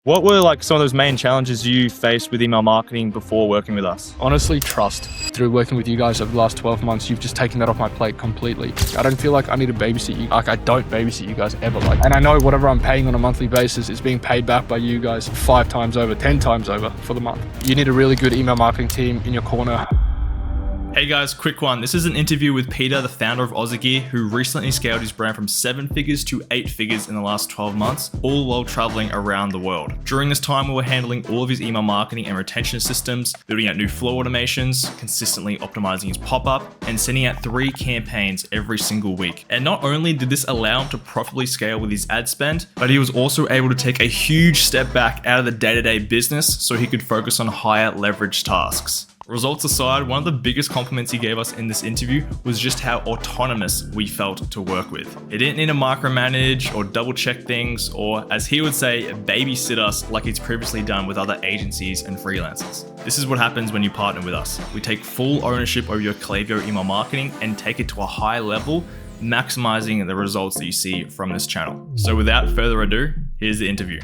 What were like some of those main challenges you faced with email marketing before working with us? Honestly, trust. Through working with you guys over the last 12 months, you've just taken that off my plate completely. I don't feel like I need to babysit you. Like, I don't babysit you guys ever. And I know whatever I'm paying on a monthly basis is being paid back by you guys 5 times over, 10 times over for the month. You need a really good email marketing team in your corner. Hey guys, quick one. This is an interview with Peter, the founder of Ozzi Gear, who recently scaled his brand from 7 figures to 8 figures in the last 12 months, all while traveling around the world. During this time, we were handling all of his email marketing and retention systems, building out new flow automations, consistently optimizing his pop-up, and sending out 3 campaigns every single week. And not only did this allow him to profitably scale with his ad spend, but he was also able to take a huge step back out of the day-to-day business so he could focus on higher leverage tasks. Results aside, one of the biggest compliments he gave us in this interview was just how autonomous we felt to work with. He didn't need to micromanage or double check things, or as he would say, babysit us like he's previously done with other agencies and freelancers. This is what happens when you partner with us. We take full ownership over your Klaviyo email marketing and take it to a high level, maximizing the results that you see from this channel. So without further ado, here's the interview.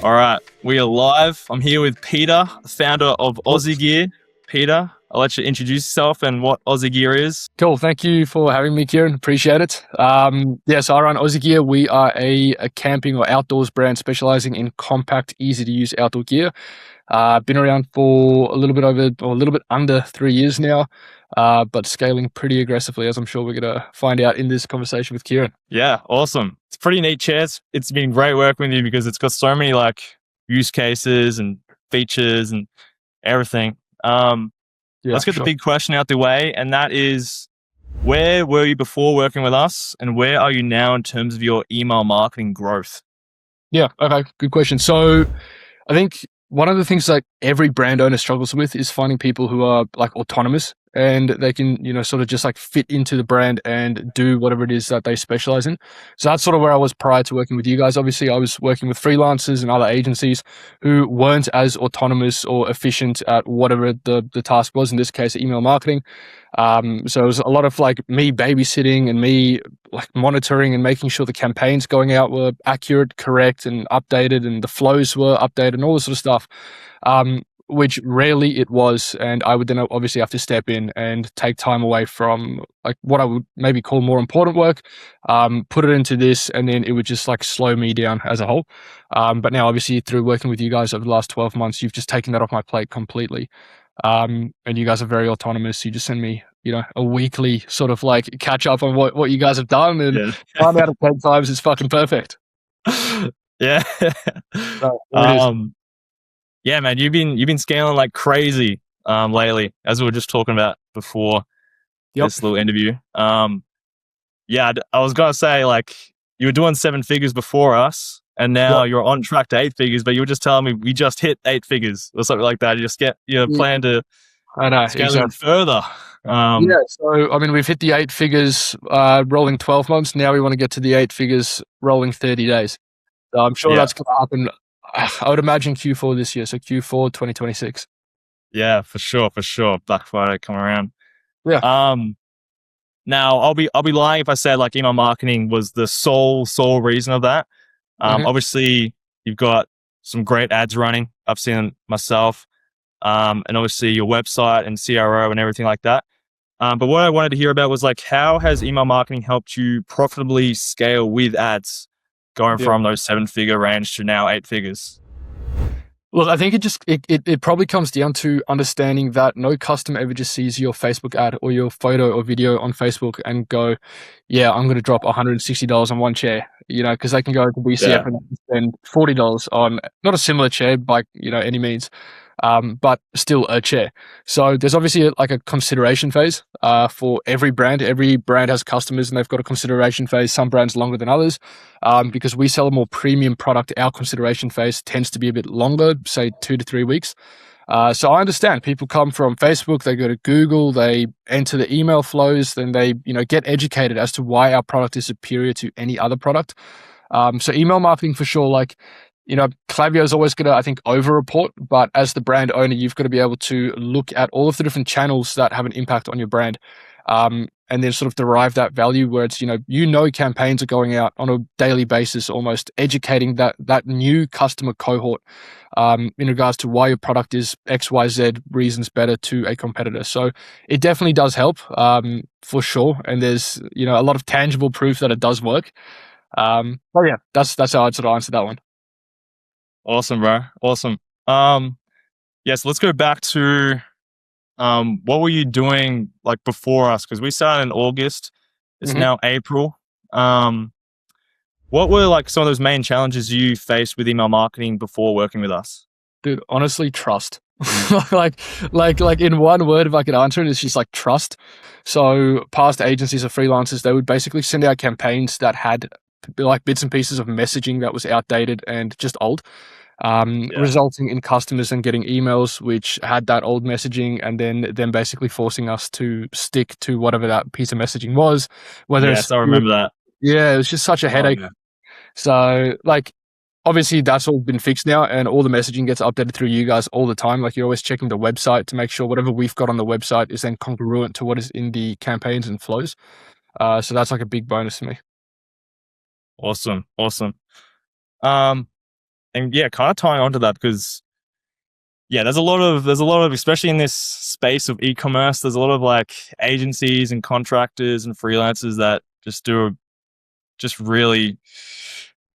All right, we are live. I'm here with Peter, founder of Ozzi Gear. Peter, I'll let you introduce yourself and what Ozzi Gear is. Cool. Thank you for having me, Kieran. Appreciate it. So I run Ozzi Gear. We are a camping or outdoors brand specializing in compact, easy to use outdoor gear. Been around for a little bit under 3 years now, but scaling pretty aggressively, as I'm sure we're going to find out in this conversation with Kieran. Yeah, awesome. It's a pretty neat chair. It's been great working with you because it's got so many like use cases and features and everything. Let's get the big question out the way, and that is, where were you before working with us, and where are you now in terms of your email marketing growth? Yeah, okay, good question. So I think one of the things that every brand owner struggles with is finding people who are like autonomous and they can, sort of just like fit into the brand and do whatever it is that they specialize in. So that's sort of where I was prior to working with you guys. Obviously, I was working with freelancers and other agencies who weren't as autonomous or efficient at whatever the task was, in this case, email marketing. So it was a lot of like me babysitting and me like monitoring and making sure the campaigns going out were accurate, correct, and updated, and the flows were updated and all this sort of stuff. Which rarely it was, and I would then obviously have to step in and take time away from like what I would maybe call more important work, put it into this, and then it would just like slow me down as a whole. But now obviously through working with you guys over the last 12 months, you've just taken that off my plate completely. And you guys are very autonomous. You just send me, a weekly sort of like catch up on what you guys have done, and 9 out of 10 times it's fucking perfect. Yeah. Yeah, man, you've been scaling like crazy lately, as we were just talking about before this little interview. Yeah, I was gonna say, like, you were doing 7 figures before us, and now you're on track to 8 figures. But you were just telling me we just hit 8 figures or something like that. You just plan to scale even further. So I mean, we've hit the 8 figures rolling 12 months. Now we want to get to the 8 figures rolling 30 days. So I'm sure that's gonna happen. I would imagine Q4 this year, so Q4 2026. Yeah, for sure. Black Friday come around. Yeah. Now I'll be lying if I said like email marketing was the sole reason of that. Obviously you've got some great ads running. I've seen them myself. And obviously your website and CRO and everything like that. But what I wanted to hear about was like, how has email marketing helped you profitably scale with ads, going from those 7-figure range to now 8 figures? Well, I think it probably comes down to understanding that no customer ever just sees your Facebook ad or your photo or video on Facebook and go, yeah, I'm going to drop $160 on one chair, because they can go to BCF and spend $40 on not a similar chair by, any means. But still a chair. So there's obviously like a consideration phase for every brand. Every brand has customers and they've got a consideration phase, some brands longer than others. Because we sell a more premium product, our consideration phase tends to be a bit longer, say 2 to 3 weeks. So I understand people come from Facebook, they go to Google, they enter the email flows, then they get educated as to why our product is superior to any other product. So email marketing for sure, like, Klaviyo is always going to, I think, over-report, but as the brand owner, you've got to be able to look at all of the different channels that have an impact on your brand. and then sort of derive that value where it's, campaigns are going out on a daily basis, almost educating that new customer cohort in regards to why your product is XYZ reasons better to a competitor. So it definitely does help for sure. And there's, a lot of tangible proof that it does work. But yeah, that's how I'd sort of answer that one. Awesome, bro. Awesome. Yes, let's go back to what were you doing like before us? Because we started in August. It's now April. What were like some of those main challenges you faced with email marketing before working with us? Dude, honestly, trust. like in one word, if I could answer it, it's just like trust. So past agencies or freelancers, they would basically send out campaigns that had like bits and pieces of messaging that was outdated and just old. Resulting in customers and getting emails which had that old messaging, and then them basically forcing us to stick to whatever that piece of messaging was. Yes, I remember that. Yeah, it was just such a headache. Yeah. So, like, obviously that's all been fixed now, and all the messaging gets updated through you guys all the time. Like, you're always checking the website to make sure whatever we've got on the website is then congruent to what is in the campaigns and flows. So that's like a big bonus to me. Awesome. And yeah, kind of tying onto that, because there's a lot of, especially in this space of e-commerce, there's a lot of like agencies and contractors and freelancers that just do really,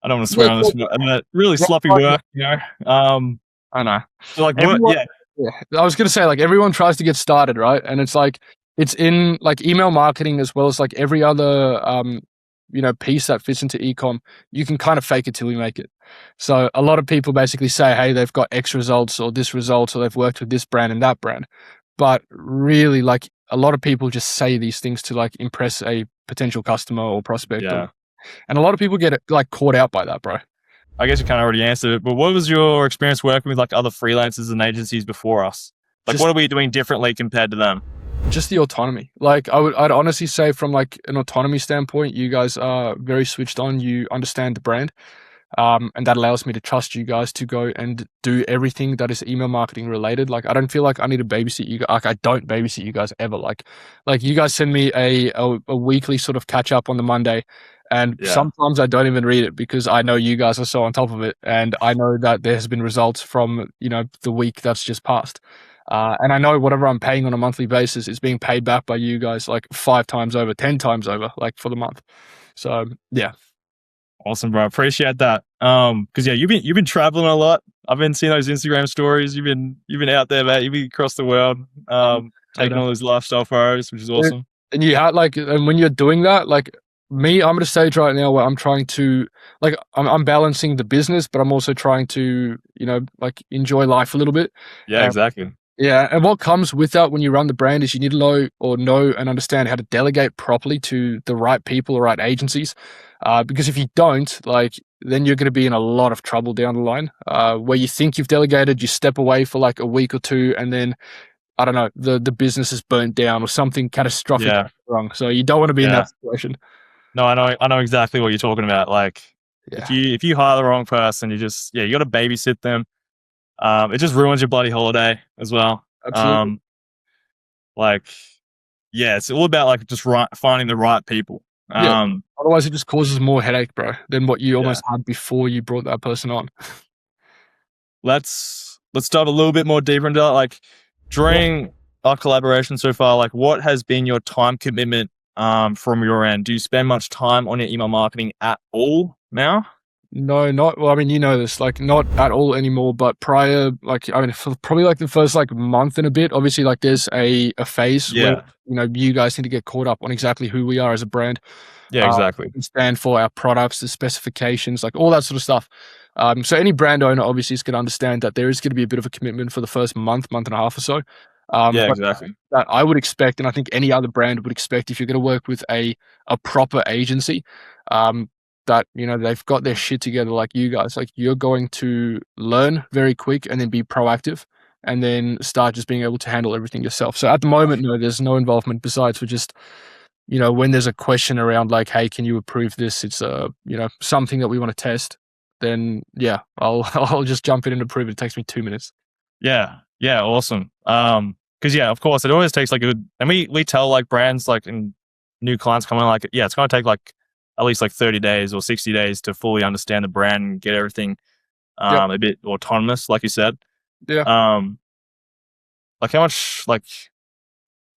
I don't want to swear on this, but really sloppy work, I know. So like, I was going to say, like, everyone tries to get started, right? And it's like, it's in like email marketing as well as like every other, piece that fits into ecom. You can kind of fake it till you make it. So a lot of people basically say, hey, they've got X results or this result, or they've worked with this brand and that brand. But really, like, a lot of people just say these things to like impress a potential customer or prospect. Yeah. And a lot of people get like caught out by that, bro. I guess you kind of already answered it, but what was your experience working with like other freelancers and agencies before us? Like, what are we doing differently compared to them? Just the autonomy. Like, I'd honestly say from like an autonomy standpoint, you guys are very switched on. You understand the brand. And that allows me to trust you guys to go and do everything that is email marketing related. Like, I don't feel like I need to babysit you. Like, I don't babysit you guys ever. Like you guys send me a weekly sort of catch up on the Monday, and sometimes I don't even read it because I know you guys are so on top of it, and I know that there has been results from the week that's just passed. And I know whatever I'm paying on a monthly basis is being paid back by you guys like 5 times over, 10 times over, like for the month. So yeah. Awesome, bro. Appreciate that. Because you've been traveling a lot. I've been seeing those Instagram stories. You've been out there, mate. You've been across the world, taking all those lifestyle photos, which is awesome. And you had and when you're doing that, like me, I'm at a stage right now where I'm trying to I'm balancing the business, but I'm also trying to like enjoy life a little bit. Yeah, exactly. Yeah, and what comes with that when you run the brand is you need to know and understand how to delegate properly to the right people or right agencies. Because if you don't, then you're going to be in a lot of trouble down the line. Where you think you've delegated, you step away for like a week or two, and then I don't know, the business is burnt down or something catastrophic wrong. So you don't want to be in that situation. No, I know exactly what you're talking about. Like, if you hire the wrong person, you got to babysit them. It just ruins your bloody holiday as well. Absolutely. It's all about like just finding the right people. Otherwise, it just causes more headache, bro, than what you almost had before you brought that person on. Let's dive a little bit more deeper into that. Like, during our collaboration so far, like, what has been your time commitment from your end? Do you spend much time on your email marketing at all now? No, well, I mean, you know this, like, not at all anymore, but prior, for probably like the first like month and a bit, obviously, like, there's a phase where, you guys need to get caught up on exactly who we are as a brand. Yeah, exactly. We stand for our products, the specifications, like all that sort of stuff. So any brand owner obviously is going to understand that there is going to be a bit of a commitment for the first month and a half or so. Exactly. That I would expect, and I think any other brand would expect, if you're going to work with a proper agency, that they've got their shit together like you guys. Like, you're going to learn very quick and then be proactive and then start just being able to handle everything yourself. So at the moment, no, there's no involvement besides for just when there's a question around like, hey, can you approve this? It's something that we want to test. Then I'll just jump in and approve it. It takes me 2 minutes. Yeah, awesome. Because of course, it always takes like and we tell like brands like, and new clients coming, like, yeah, it's going to take like at least like 30 days or 60 days to fully understand the brand and get everything a bit autonomous, like you said. Yeah. Like how much, like,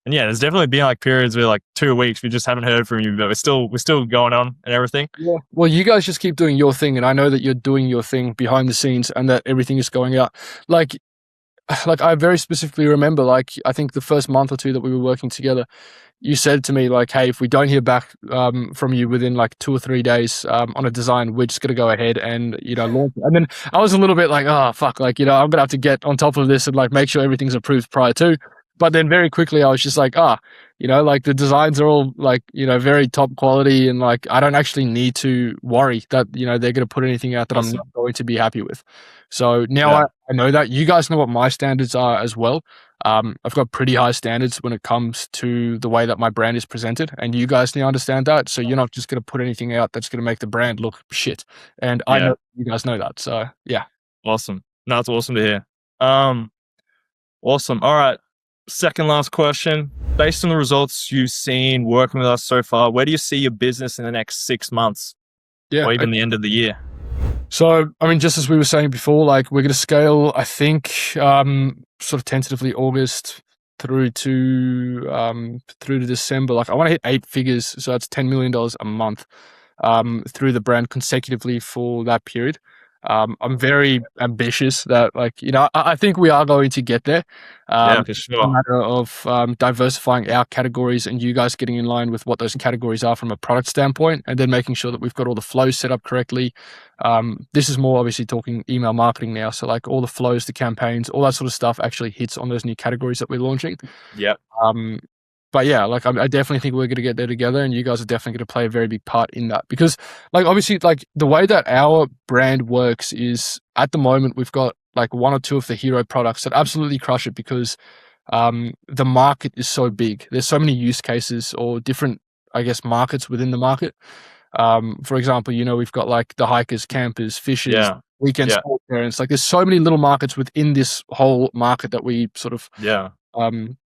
and yeah, there's definitely been like periods where like 2 weeks we just haven't heard from you, but we're still going on and everything. Yeah. Well, you guys just keep doing your thing, and I know that you're doing your thing behind the scenes, and that everything is going out. Like I very specifically remember, like, I think the first month or two that we were working together, you said to me, like, hey, if we don't hear back from you within like 2 or 3 days on a design, we're just going to go ahead and, launch it. And then I was a little bit like, oh, fuck, like, I'm going to have to get on top of this and like make sure everything's approved prior to. But then very quickly I was just like, like the designs are all like, very top quality, and like I don't actually need to worry that, they're going to put anything out that I'm not going to be happy with. So now I know that. You guys know what my standards are as well. I've got pretty high standards when it comes to the way that my brand is presented, and you guys need to understand that. So you're not just going to put anything out that's going to make the brand look shit. And I know you guys know that. So yeah. Awesome. No, it's awesome to hear. Awesome. All right. Second last question. Based on the results you've seen working with us so far, where do you see your business in the next 6 months? Yeah. Or even the end of the year? So, I mean, just as we were saying before, like we're going to scale, I think, sort of tentatively August through to December. Like I want to hit 8 figures. So that's $10 million a month through the brand consecutively for that period. I'm very ambitious that, like, I think we are going to get there. For sure. It's a matter of diversifying our categories and you guys getting in line with what those categories are from a product standpoint, and then making sure that we've got all the flows set up correctly. This is more obviously talking email marketing now. So like all the flows, the campaigns, all that sort of stuff actually hits on those new categories that we're launching. Yep. But yeah, like I definitely think we're going to get there together, and you guys are definitely going to play a very big part in that, because like obviously like the way that our brand works is at the moment we've got like 1 or 2 of the hero products that absolutely crush it, because the market is so big. There's so many use cases or different, I guess, markets within the market. For example, we've got like the hikers, campers, fishers, weekend sport parents. Like there's so many little markets within this whole market that we sort of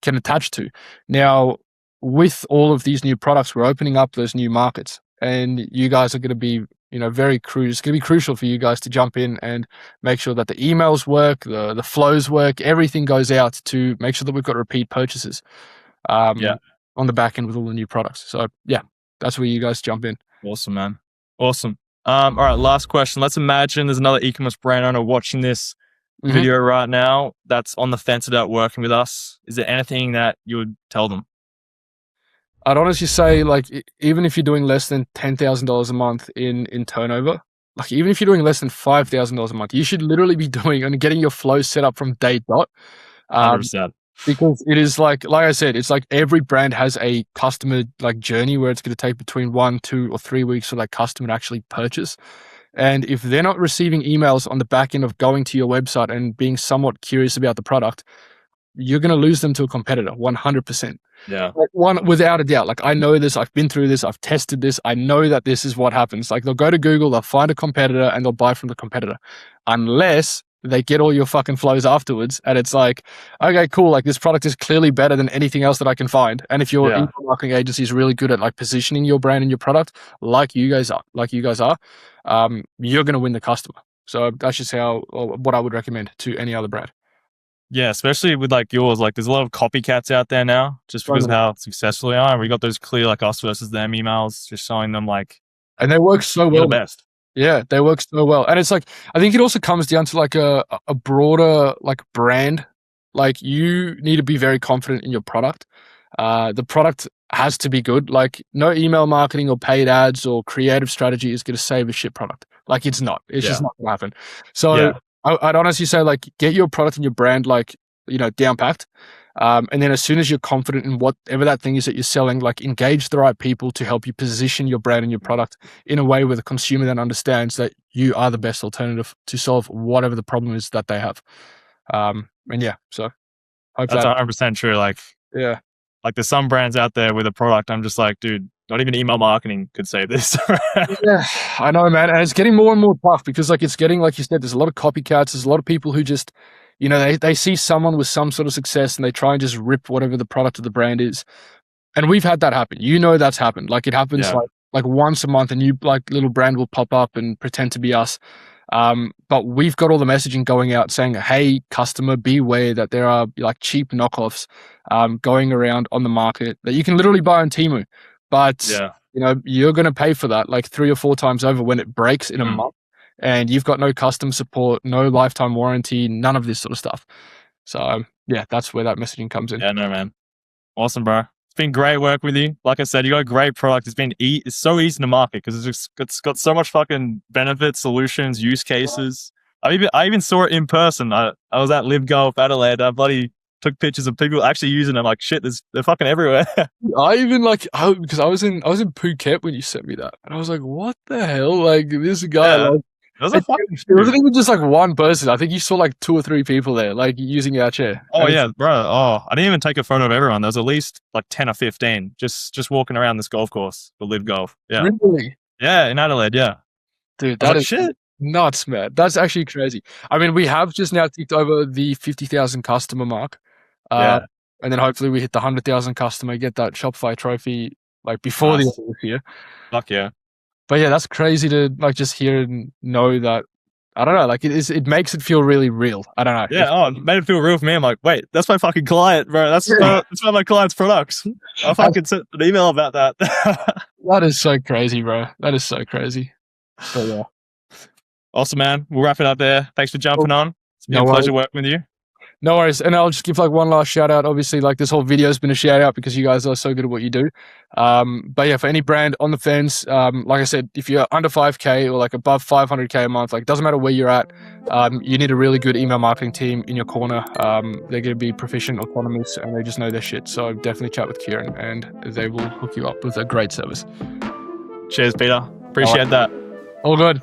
can attach to. Now, with all of these new products, we're opening up those new markets, and you guys are going to be, very crucial. It's going to be crucial for you guys to jump in and make sure that the emails work, the flows work, everything goes out to make sure that we've got repeat purchases on the back end with all the new products. So yeah, that's where you guys jump in. Awesome, man. Awesome. All right, last question. Let's imagine there's another e-commerce brand owner watching this video right now that's on the fence about working with us. Is there anything that you would tell them? I'd honestly say, like, even if you're doing less than $10,000 a month in turnover, like even if you're doing less than $5,000 a month, you should literally be doing and getting your flow set up from day dot. 100%. Because it is like I said, it's like every brand has a customer like journey where it's going to take between 1, 2, or 3 weeks for that customer to actually purchase. And if they're not receiving emails on the back end of going to your website and being somewhat curious about the product, you're going to lose them to a competitor, 100%. Yeah. Like, one, without a doubt. Like I know this, I've been through this, I've tested this. I know that this is what happens. Like they'll go to Google, they'll find a competitor, and they'll buy from the competitor. Unless they get all your fucking flows afterwards, and it's like, okay, cool. Like this product is clearly better than anything else that I can find. And if your email marketing agency is really good at like positioning your brand and your product, like you guys are, you're going to win the customer. So that's just what I would recommend to any other brand. Yeah, especially with like yours. Like there's a lot of copycats out there now, just because of how successful they are. And we got those clear like us versus them emails, just showing them like, and they work so well. The best. Yeah, they work so well. And it's like, I think it also comes down to like a broader like brand. Like you need to be very confident in your product. The product has to be good. Like no email marketing or paid ads or creative strategy is going to save a shit product. Like it's not. It's just not going to happen. So I'd honestly say like get your product and your brand like, down packed. And then as soon as you're confident in whatever that thing is that you're selling, like engage the right people to help you position your brand and your product in a way where the consumer then understands that you are the best alternative to solve whatever the problem is that they have. And yeah, so hope that's 100% true. Like, like there's some brands out there with a product, I'm just like, dude, not even email marketing could save this. Yeah, I know, man. And it's getting more and more tough because like it's getting, like you said, there's a lot of copycats. There's a lot of people who just, they see someone with some sort of success and they try and just rip whatever the product of the brand is. And we've had that happen. You know, that's happened. Like it happens Yeah. like once a month, and you like little brand will pop up and pretend to be us. But we've got all the messaging going out saying, hey, customer, beware that there are like cheap knockoffs going around on the market that you can literally buy on Temu. But Yeah. you know, you're going to pay for that like 3 or 4 times over when it breaks in a month, and you've got no custom support, no lifetime warranty, none of this sort of stuff. So yeah, that's where that messaging comes in. Yeah, no, man. Awesome, bro. It's been great work with you. Like I said, you got a great product. It's so easy to market because it's got so much fucking benefits, solutions, use cases. I even saw it in person. I was at Live Golf Adelaide. I bloody took pictures of people actually using it. I'm like, shit, they're fucking everywhere. I even like, because I was in Phuket when you sent me that, and I was like, what the hell? Like this guy, Yeah. like, It wasn't even just like one person. I think you saw like 2 or 3 people there, like using our chair. Oh yeah, bro. Oh, I didn't even take a photo of everyone. There was at least like 10 or 15 just walking around this golf course, the Live Golf. Yeah. Really? Yeah, in Adelaide, yeah. Dude, I was that like, is shit. nuts, man. That's actually crazy. I mean, we have just now ticked over the 50,000 customer mark. Yeah. And then hopefully we hit the 100,000 customer, get that Shopify trophy like before the Nice. end of this year. Fuck yeah. But yeah, that's crazy to like just hear and know that. I don't know, like it makes it feel really real. I don't know. Yeah, it made it feel real for me. I'm like, wait, that's my fucking client, bro. That's one of my client's products. I fucking sent an email about that. That is so crazy, bro. That is so crazy. But yeah. Awesome, man. We'll wrap it up there. Thanks for jumping on. It's been a pleasure working with you. No worries. And I'll just give like one last shout out. Obviously, like this whole video has been a shout out because you guys are so good at what you do. But yeah, for any brand on the fence, like I said, if you're under 5K or like above 500K a month, like it doesn't matter where you're at, you need a really good email marketing team in your corner. They're going to be proficient, autonomous, and they just know their shit. So definitely chat with Kieran and they will hook you up with a great service. Cheers, Peter. Appreciate that. All good.